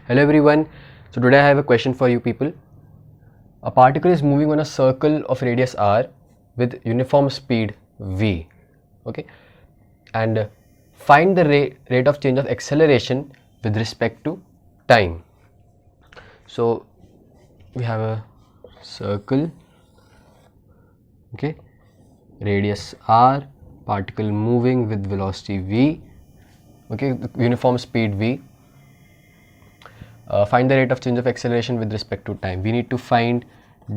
Hello everyone. So today I have a question for you people. A particle is moving on a circle of radius r with uniform speed v. Okay, and find the rate of change of acceleration with respect to time. So we have a circle. Okay, radius r, particle moving with velocity v. Okay, uniform speed v. Find the rate of change of acceleration with respect to time. We need to find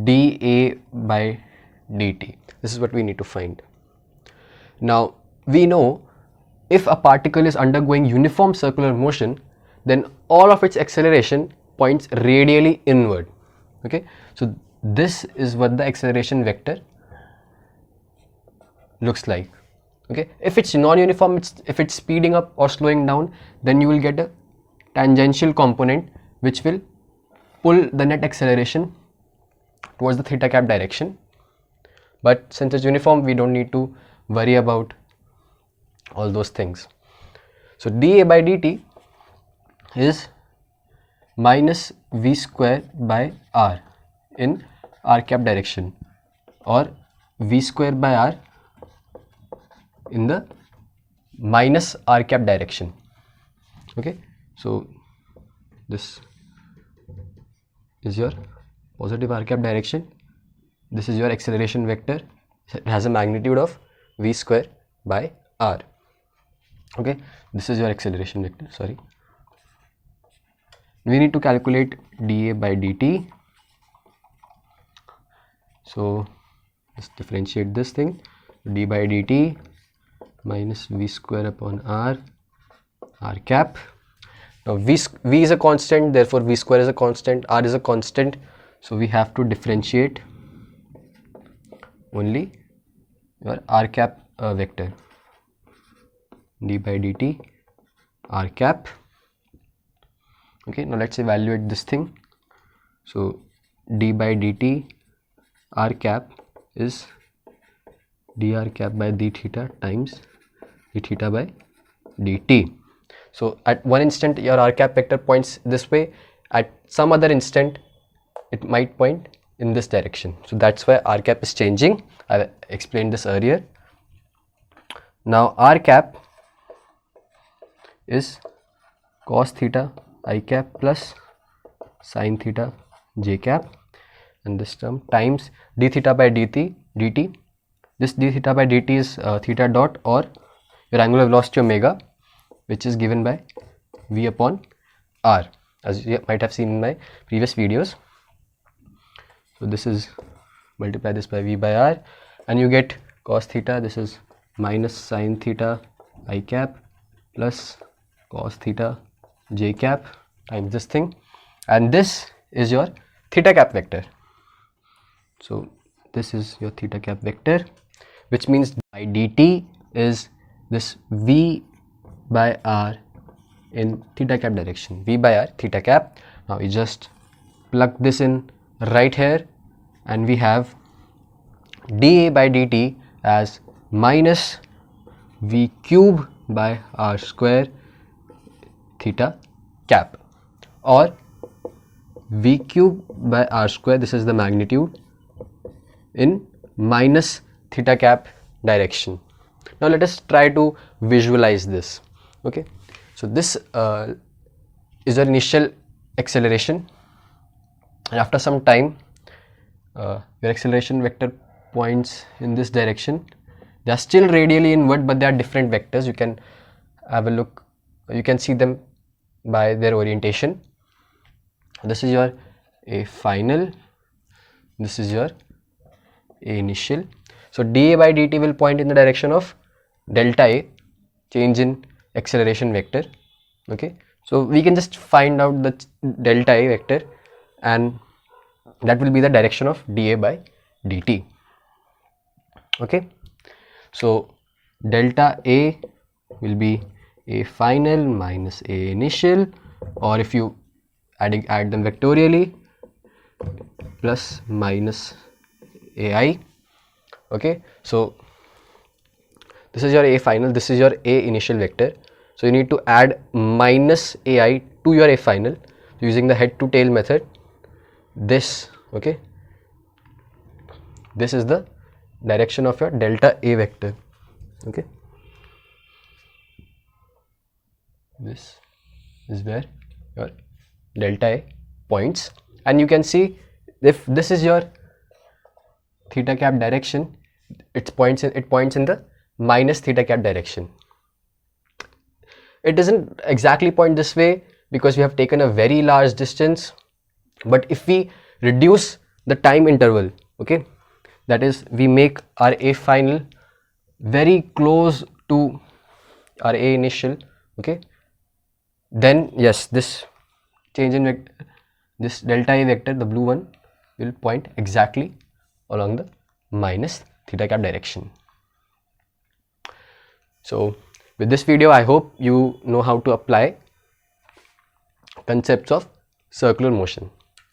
dA by dt. This is what we need to find. Now we know if a particle is undergoing uniform circular motion, then all of its acceleration points radially inward. Okay, so this is what the acceleration vector looks like. Okay, if it's non-uniform, if it's speeding up or slowing down, then you will get a tangential component which will pull the net acceleration towards the theta cap direction. But since it's uniform, we don't need to worry about all those things. So dA by dt is minus v square by r in r cap direction, or v square by r in the minus r cap direction. Okay, so this is your positive r cap direction. This is your acceleration vector. It has a magnitude of v square by r. Okay, this is your acceleration vector. Sorry, we need to calculate dA by dt. So let's differentiate this thing. D by dt minus v square upon r cap. Now v is a constant, therefore v square is a constant, r is a constant, so we have to differentiate only your r cap vector. D by dt r cap. Okay, now let's evaluate this thing. So d by dt r cap is dr cap by d theta times d theta by dt. So at one instant your r cap vector points this way, at some other instant it might point in this direction. So that's why r cap is changing. I explained this earlier. Now r cap is cos theta I cap plus sin theta j cap, and this term times d theta by dt. This d theta by dt is theta dot, or your angular velocity omega, which is given by v upon r, as you might have seen in my previous videos. So this is, multiply this by v by r, and you get cos theta. This is minus sin theta I cap plus cos theta j cap times this thing, and this is your theta cap vector. So this is your theta cap vector, which means by dt is this v by r in theta cap direction, v by r theta cap. Now we just plug this in right here, and we have dA by dt as minus v cube by r square theta cap, or v cube by r square, this is the magnitude, in minus theta cap direction. Now let us try to visualize this. Okay, so this is our initial acceleration, and after some time your acceleration vector points in this direction. They are still radially inward, but they are different vectors. You can have a look, you can see them by their orientation. This is your a final, this is your a initial. So dA by dt will point in the direction of delta A, change in acceleration vector. Okay, so we can just find out the delta A vector, and that will be the direction of dA by dt. Okay, so delta A will be A final minus A initial, or if you add them vectorially, plus minus AI. Okay, so this is your A final, this is your A initial vector. So you need to add minus AI to your A final. using the head to tail method, this, okay, this is the direction of your delta A vector, okay. This is where your delta A points, and you can see if this is your theta cap direction, it points in the minus theta cap direction. It doesn't exactly point this way because we have taken a very large distance, but if we reduce the time interval, okay, that is we make our A final very close to our A initial, okay, then yes, this change in vector, this delta A vector, the blue one, will point exactly along the minus theta cap direction. So with this video, I hope you know how to apply concepts of circular motion.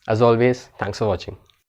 As always, thanks for watching.